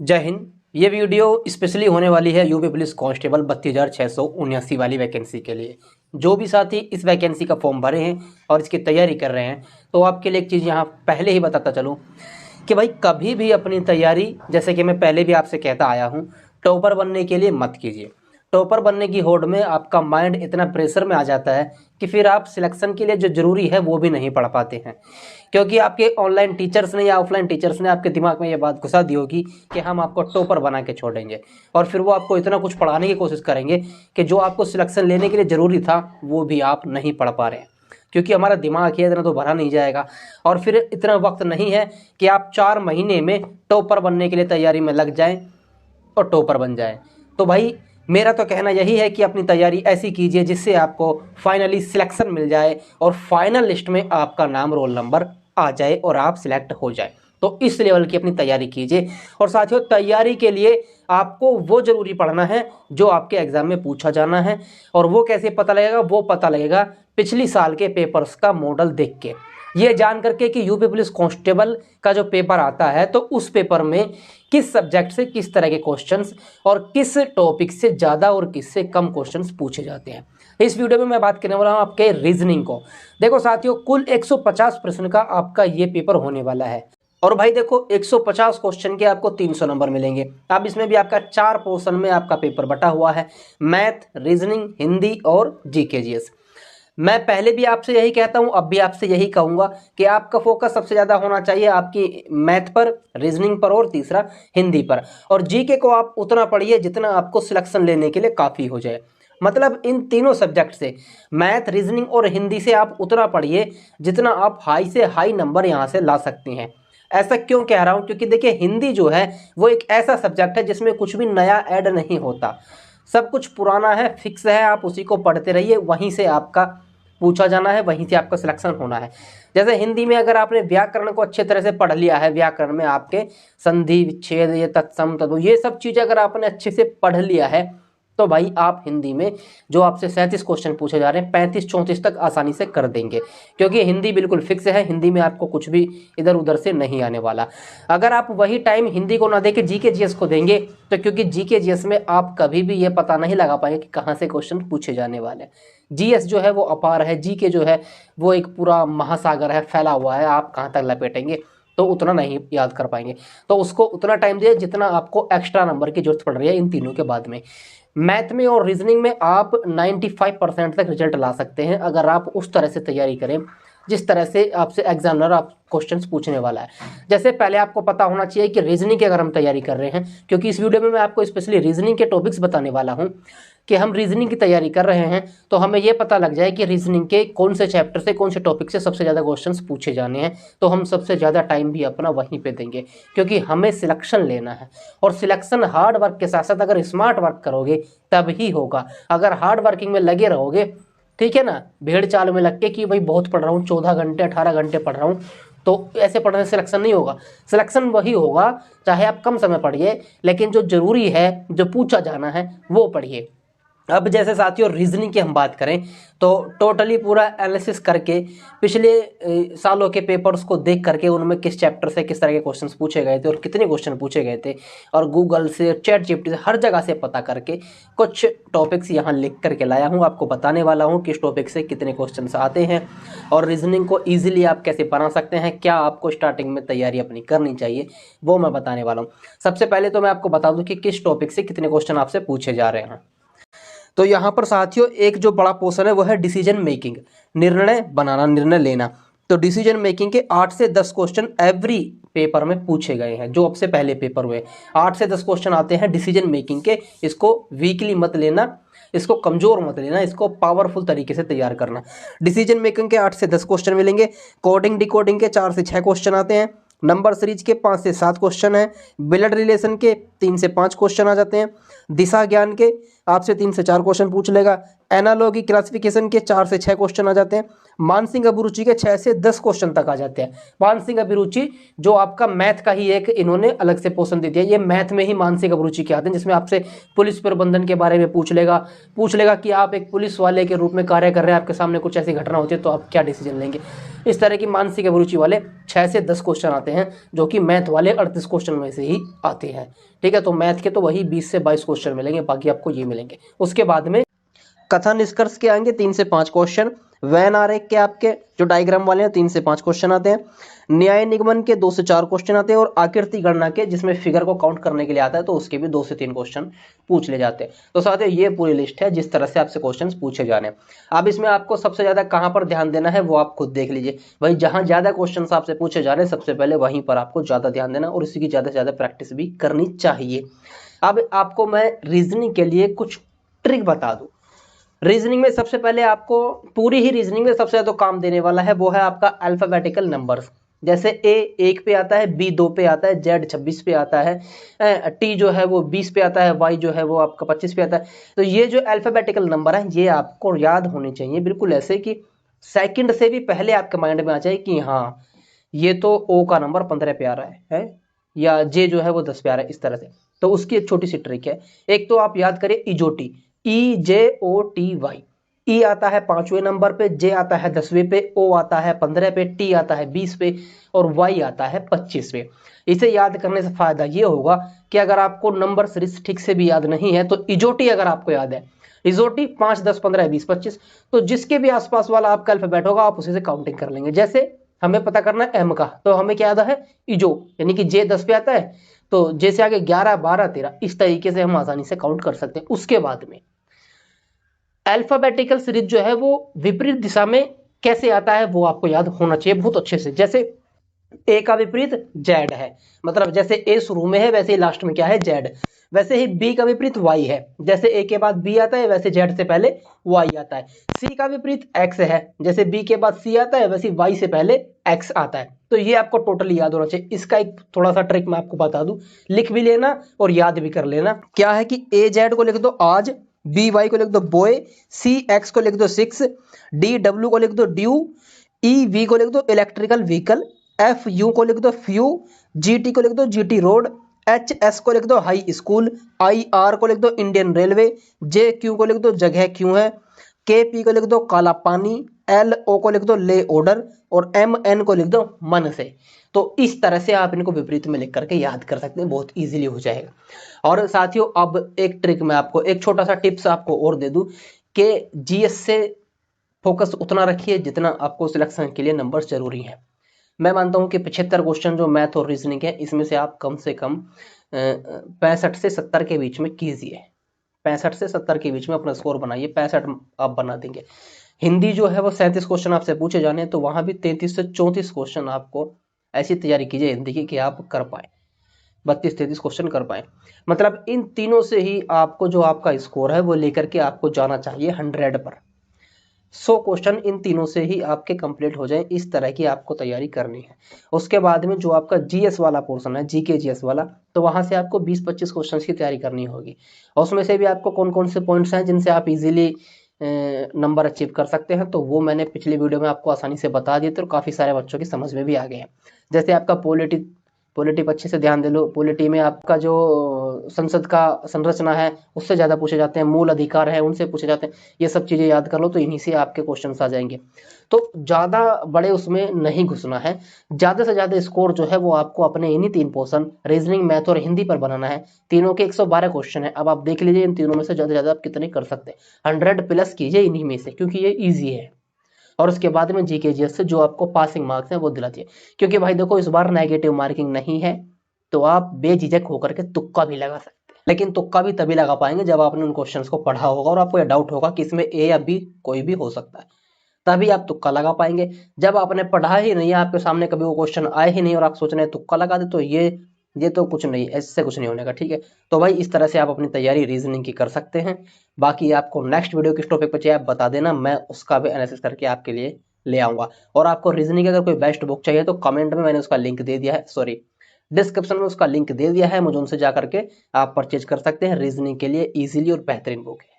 जय हिंद। ये video specially होने वाली है यूपी पुलिस कांस्टेबल 32,679 वाली वैकेंसी के लिए। जो भी साथी इस वैकेंसी का फॉर्म भरे हैं और इसकी तैयारी कर रहे हैं, तो आपके लिए एक चीज़ यहाँ पहले ही बताता चलूँ कि भाई कभी भी अपनी तैयारी, जैसे कि मैं पहले भी आपसे कहता आया हूँ, टॉपर बनने के लिए मत कीजिए। टॉपर बनने की होड़ में आपका माइंड इतना प्रेशर में आ जाता है कि फिर आप सिलेक्शन के लिए जो ज़रूरी है वो भी नहीं पढ़ पाते हैं, क्योंकि आपके ऑनलाइन टीचर्स ने या ऑफलाइन टीचर्स ने आपके दिमाग में ये बात घुसा दी होगी कि हम आपको टॉपर बना के छोड़ेंगे, और फिर वो आपको इतना कुछ पढ़ाने की कोशिश करेंगे कि जो आपको सिलेक्शन लेने के लिए ज़रूरी था वो भी आप नहीं पढ़ पा रहे हैं, क्योंकि हमारा दिमाग है इतना तो भरा नहीं जाएगा। और फिर इतना वक्त नहीं है कि आप 4 महीने में टॉपर बनने के लिए तैयारी में लग जाएं और टॉपर बन जाएं। तो भाई मेरा तो कहना यही है कि अपनी तैयारी ऐसी कीजिए जिससे आपको फाइनली सिलेक्शन मिल जाए और फाइनल लिस्ट में आपका नाम, रोल नंबर आ जाए और आप सिलेक्ट हो जाए। तो इस लेवल की अपनी तैयारी कीजिए। और साथियों, तैयारी के लिए आपको वो ज़रूरी पढ़ना है जो आपके एग्ज़ाम में पूछा जाना है। और वो कैसे पता लगेगा? वो पता लगेगा पिछली साल के पेपर्स का मॉडल देख के। ये जान करके कि यूपी पुलिस कांस्टेबल का जो पेपर आता है तो उस पेपर में किस सब्जेक्ट से किस तरह के क्वेश्चंस और किस टॉपिक से ज़्यादा और किस से कम क्वेश्चंस पूछे जाते हैं। इस वीडियो में मैं बात करने वाला हूँ आपके रीजनिंग को। देखो साथियों, कुल 150 प्रश्न का आपका ये पेपर होने वाला है। और भाई देखो, 150 क्वेश्चन के आपको 300 नंबर मिलेंगे। अब इसमें भी आपका 4 पोर्शन में आपका पेपर बटा हुआ है: मैथ, रीजनिंग, हिंदी और जीके जीएस। मैं पहले भी आपसे यही कहता हूं, अब भी आपसे यही कहूंगा कि आपका फोकस सबसे ज़्यादा होना चाहिए आपकी मैथ पर, रीजनिंग पर और तीसरा हिंदी पर। और जीके को आप उतना पढ़िए जितना आपको सिलेक्शन लेने के लिए काफ़ी हो जाए। मतलब इन तीनों सब्जेक्ट से, मैथ, रीजनिंग और हिंदी से आप उतना पढ़िए जितना आप हाई से हाई नंबर यहाँ से ला सकते हैं। ऐसा क्यों कह रहा हूँ? क्योंकि देखिए, हिंदी जो है वो एक ऐसा सब्जेक्ट है जिसमें कुछ भी नया ऐड नहीं होता, सब कुछ पुराना है, फिक्स है। आप उसी को पढ़ते रहिए, वहीं से आपका पूछा जाना है, वहीं से आपका सिलेक्शन होना है। जैसे हिंदी में अगर आपने व्याकरण को अच्छे तरह से पढ़ लिया है, व्याकरण में आपके संधि, विच्छेद, ये तत्सम, तद्भव, ये सब चीज़ें अगर आपने अच्छे से पढ़ लिया है तो भाई आप हिंदी में जो आपसे 37 क्वेश्चन पूछे जा रहे हैं 35-34 तक आसानी से कर देंगे, क्योंकि हिंदी बिल्कुल फिक्स है। हिंदी में आपको कुछ भी इधर उधर से नहीं आने वाला। अगर आप वही टाइम हिंदी को ना देके जीके जीएस को देंगे तो, क्योंकि जीके जीएस में आप कभी भी ये पता नहीं लगा पाएंगे कि कहाँ से क्वेश्चन पूछे जाने वाले हैं। जीएस जो है वो अपार है, जीके जो है वो एक पूरा महासागर है, फैला हुआ है, आप कहाँ तक लपेटेंगे तो उतना नहीं याद कर पाएंगे। तो उसको उतना टाइम दिए जितना आपको एक्स्ट्रा नंबर की जरूरत पड़ रही है इन तीनों के बाद में। मैथ में और रीजनिंग में आप 95% तक रिजल्ट ला सकते हैं अगर आप उस तरह से तैयारी करें जिस तरह से आपसे एग्जामिनर आप क्वेश्चंस पूछने वाला है। जैसे पहले आपको पता होना चाहिए कि रीजनिंग की अगर हम तैयारी कर रहे हैं, क्योंकि इस वीडियो में मैं आपको स्पेशली रीजनिंग के टॉपिक्स बताने वाला हूं कि हम रीजनिंग की तैयारी कर रहे हैं, तो हमें यह पता लग जाए कि रीजनिंग के कौन से चैप्टर से, कौन से टॉपिक से सबसे ज़्यादा क्वेश्चंस पूछे जाने हैं। तो हम सबसे ज़्यादा टाइम भी अपना वहीं पे देंगे, क्योंकि हमें सिलेक्शन लेना है। और सिलेक्शन हार्ड वर्क के साथ साथ अगर स्मार्ट वर्क करोगे तब ही होगा। अगर हार्ड वर्किंग में लगे रहोगे, ठीक है ना, भेड़ चाल में लग के कि भाई बहुत पढ़ रहा हूँ, 14 घंटे 18 घंटे पढ़ रहा हूँ, तो ऐसे पढ़ने से सिलेक्शन नहीं होगा। सिलेक्शन वही होगा चाहे आप कम समय पढ़िए, लेकिन जो जरूरी है, जो पूछा जाना है वो पढ़िए। अब जैसे साथियों रीजनिंग की हम बात करें तो टोटली पूरा एनालिसिस करके पिछले सालों के पेपर्स को देख करके उनमें किस चैप्टर से किस तरह के क्वेश्चंस पूछे गए थे और कितने क्वेश्चन पूछे गए थे, और गूगल से, चैट जीपीटी से, हर जगह से पता करके कुछ टॉपिक्स यहाँ लिख करके लाया हूँ। आपको बताने वाला हूँ किस टॉपिक से कितने क्वेश्चन आते हैं और रीजनिंग को ईजिली आप कैसे बना सकते हैं, क्या आपको स्टार्टिंग में तैयारी अपनी करनी चाहिए, वो मैं बताने वाला हूँ। सबसे पहले तो मैं आपको बता दूँ कि किस टॉपिक से कितने क्वेश्चन आपसे पूछे जा रहे हैं। तो यहाँ पर साथियों एक जो बड़ा पोर्शन है वो है डिसीजन मेकिंग, निर्णय बनाना, निर्णय लेना। तो डिसीजन मेकिंग के 8 से 10 क्वेश्चन एवरी पेपर में पूछे गए हैं। जो अब से पहले पेपर हुए 8 से 10 क्वेश्चन आते हैं डिसीजन मेकिंग के। इसको वीकली मत लेना, इसको कमजोर मत लेना, इसको पावरफुल तरीके से तैयार करना। डिसीजन मेकिंग के 8 से 10 क्वेश्चन मिलेंगे। कोडिंग डिकोडिंग के 4 से 6 क्वेश्चन आते हैं। नंबर सीरीज के 5 से 7 क्वेश्चन हैं। ब्लड रिलेशन के 3 से 5 क्वेश्चन आ जाते हैं। दिशा ज्ञान के आपसे 3 से 4 क्वेश्चन पूछ लेगा। एनालॉगी क्लासिफिकेशन के 4 से 6 क्वेश्चन आ जाते हैं। मानसिक अभिरुचि के 6 से 10 क्वेश्चन तक आ जाते हैं। मानसिक अभिरुचि जो आपका मैथ का ही एक इन्होंने अलग से पोर्शन दे दिया, ये मैथ में ही मानसिक अभिरुचि के आते हैं, जिसमें आपसे पुलिस प्रबंधन के बारे में पूछ लेगा कि आप एक पुलिस वाले के रूप में कार्य कर रहे हैं, आपके सामने कुछ ऐसी घटना होती है तो आप क्या डिसीजन लेंगे। इस तरह की मानसिक अभिरुचि वाले 6 से 10 क्वेश्चन आते हैं, जो कि मैथ वाले 38 क्वेश्चन में से ही आते हैं। ठीक है, तो मैथ के तो वही 20 से 22 क्वेश्चन मिलेंगे, बाकी आपको ये मिलेंगे। उसके बाद में कथन निष्कर्ष के आएंगे 3 से 5 क्वेश्चन। वैन आरेख के आपके जो डायग्राम वाले हैं 3 से 5 क्वेश्चन आते हैं। न्याय निगमन के 2 से 4 क्वेश्चन आते हैं, और आकृति गणना के जिसमें फिगर को काउंट करने के लिए आता है तो उसके भी 2 से 3 क्वेश्चन पूछ ले जाते हैं। तो साथियों ये पूरी लिस्ट है जिस तरह से आपसे क्वेश्चन पूछे जाने। अब इसमें आपको सबसे ज्यादा कहां पर ध्यान देना है वो आप खुद देख लीजिए। भाई जहां ज्यादा क्वेश्चन आपसे पूछे जा रहे हैं सबसे पहले वहीं पर आपको ज्यादा ध्यान देना और इसी की ज्यादा से ज्यादा प्रैक्टिस भी करनी चाहिए। अब आपको मैं रीजनिंग के लिए कुछ ट्रिक बता दूं। रीजनिंग में सबसे पहले आपको पूरी ही रीजनिंग में सबसे ज्यादा काम देने वाला है वो है आपका अल्फाबेटिकल नंबर्स। जैसे ए 1 पे आता है, बी 2 पे आता है, जेड 26 पे आता है, टी जो है वो 20 पे आता है, वाई जो है वो आपका 25 पे आता है। तो ये जो अल्फाबेटिकल नंबर है ये आपको याद होने चाहिए, बिल्कुल ऐसे कि सेकंड से भी पहले आपके माइंड में आ जाए कि हाँ ये तो ओ का नंबर 15 पे आ रहा है या जे जो है वो 10 पे आ रहा है, इस तरह से। तो उसकी एक छोटी सी ट्रिक है। एक तो आप याद करिए इजोटी, EJOTY। ई आता है 5वें नंबर पे, जे आता है 10वें पे, ओ आता है 15 पे, टी आता है 20 पे और वाई आता है 25 पे। इसे याद करने से फायदा ये होगा कि अगर आपको नंबर सीरीज ठीक से भी याद नहीं है तो इजोटी अगर आपको याद है, इजोटी 5, 10, 15, 20, 25, तो जिसके भी आसपास वाला आपका अल्फाबेट होगा आप उसी से काउंटिंग कर लेंगे। जैसे हमें पता करना है एम का, तो हमें क्या याद है इजो, यानी कि जे 10 पे आता है तो जैसे आगे 11, 12, 13, इस तरीके से हम आसानी से काउंट कर सकते हैं। उसके बाद में अल्फाबेटिकल सीरीज जो है वो विपरीत दिशा में कैसे आता है वो आपको याद होना चाहिए बहुत अच्छे से। जैसे ए का विपरीत जेड है, मतलब जैसे ए शुरू में है वैसे ही लास्ट में क्या है जेड। वैसे ही बी का विपरीत वाई है, जैसे ए के बाद बी आता है वैसे जेड से पहले वाई आता है। सी का विपरीत एक्स है, जैसे बी के बाद सी आता है वैसे वाई से पहले एक्स आता है। तो ये आपको टोटली याद होना चाहिए। इसका एक थोड़ा सा ट्रिक मैं आपको बता दूं, लिख भी लेना और याद भी कर लेना। क्या है कि ए जेड को लिख दो आज, बी वाई को लिख दो बॉय, सी एक्स को लिख दो 6, डी डब्ल्यू को लिख दो ड्यू, ई वी को लिख दो इलेक्ट्रिकल व्हीकल, एफ यू को लिख दो फ्यू, जी टी को लिख दो जीटी रोड, एच एस को लिख दो हाई स्कूल, आई आर को लिख दो इंडियन रेलवे, जे क्यू को लिख दो जगह क्यों है, के पी को लिख दो काला पानी, एल ओ को लिख दो ले ऑर्डर और एम एन को लिख दो मन से। तो इस तरह से आप इनको विपरीत में लिख करके याद कर सकते हैं, बहुत इजीली हो जाएगा। और साथियों अब एक ट्रिक मैं आपको, एक छोटा सा टिप्स आपको और दे दूं कि जीएस से फोकस उतना रखिए जितना आपको सिलेक्शन के लिए नंबर्स जरूरी हैं। मैं मानता हूं कि 75 क्वेश्चन जो मैथ और रीजनिंग है इसमें से आप कम से कम 65 से 70 के बीच में कीजिए। 65 से 70 के बीच में अपना स्कोर बनाइए, 65 आप बना देंगे। हिंदी जो है वो 37 क्वेश्चन आपसे पूछे जाने हैं, तो वहां भी 33 से 34 क्वेश्चन आपको ऐसी तैयारी कीजिए हिंदी की कि आप कर पाए, 32-33 क्वेश्चन कर पाए। मतलब इन तीनों से ही आपको जो आपका स्कोर है वो लेकर के आपको जाना चाहिए 100 पर। 100 क्वेश्चन इन तीनों से ही आपके कंप्लीट हो जाए, इस तरह की आपको तैयारी करनी है। उसके बाद में जो आपका जीएस वाला पोर्शन है, जीके जीएस वाला, तो वहां से आपको 20-25 क्वेश्चंस की तैयारी करनी होगी। और उसमें से भी आपको कौन कौन से पॉइंट्स हैं जिनसे आप इजीली नंबर अचीव कर सकते हैं, तो वो मैंने पिछली वीडियो में आपको आसानी से बता दिए थे और काफी सारे बच्चों की समझ में भी आ गए हैं। जैसे आपका पॉलिटी पर अच्छे से ध्यान दे लो। पॉलिटी में आपका जो संसद का संरचना है उससे ज्यादा पूछे जाते हैं, मूल अधिकार है उनसे पूछे जाते हैं। ये सब चीजें याद कर लो तो इन्हीं से आपके क्वेश्चन आ जाएंगे। तो ज्यादा बड़े उसमें नहीं घुसना है, ज्यादा से ज्यादा स्कोर जो है वो आपको अपने इन्हीं 3 पोर्शन रीजनिंग, मैथ और हिंदी पर बनाना है। तीनों के 112 क्वेश्चन है। अब आप देख लीजिए इन तीनों में से ज्यादा से ज्यादा आप कितने कर सकते हैं। 100 प्लस कीजिए इन्हीं में से, क्योंकि ये ईजी है। और उसके बाद में जीके जीएस से जो आपको पासिंग मार्क्स हैं वो दिलाती है। क्योंकि भाई देखो इस बार नेगेटिव मार्किंग नहीं है, तो आप बेझिझक होकर के तुक्का भी लगा सकते हैं। लेकिन तुक्का भी तभी लगा पाएंगे जब आपने उन क्वेश्चंस को पढ़ा होगा और आपको यह डाउट होगा कि इसमें ए या बी कोई भी हो सकता है, तभी आप तुक्का लगा पाएंगे। जब आपने पढ़ा ही नहीं है, आपके सामने कभी वो क्वेश्चन आए ही नहीं और आप सोच रहे हैं तुक्का लगा दे, तो ये तो कुछ नहीं, इससे कुछ नहीं होने का। ठीक है, तो भाई इस तरह से आप अपनी तैयारी रीजनिंग की कर सकते हैं। बाकी आपको नेक्स्ट वीडियो किस टॉपिक पर चाहिए आप बता देना, मैं उसका भी एनालिसिस करके आपके लिए ले आऊंगा। और आपको रीजनिंग की अगर कोई बेस्ट बुक चाहिए तो कमेंट में मैंने उसका लिंक दे दिया है, सॉरी डिस्क्रिप्शन में उसका लिंक दे दिया है, मुझे उनसे जाकर के आप परचेज कर सकते हैं। रीजनिंग के लिए इजीली और बेहतरीन बुक है।